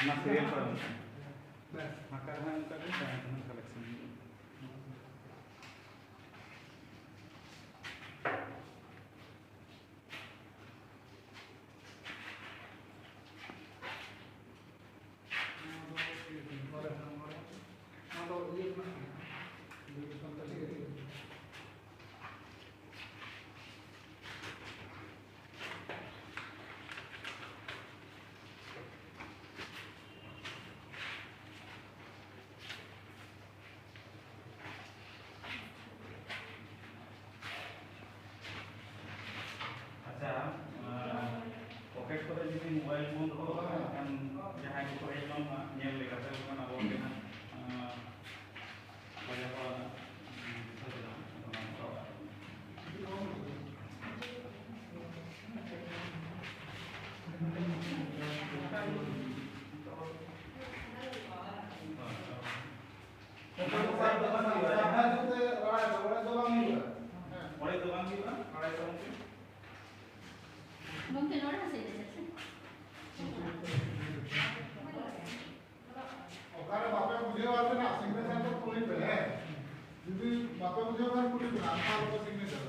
Anak serial pada makar hang ka din sa collection. Pocket ko rin yung mobile phone ko kan jahay ko rin yung nyel le kasi ko na bote na kaya ko na Mungkin orang sih deh. Karena bapak मुझे वाले ना signature तो पूरी पहले यदि बापा मुझे वाले पूरी बना पालो तो सिग्नेचर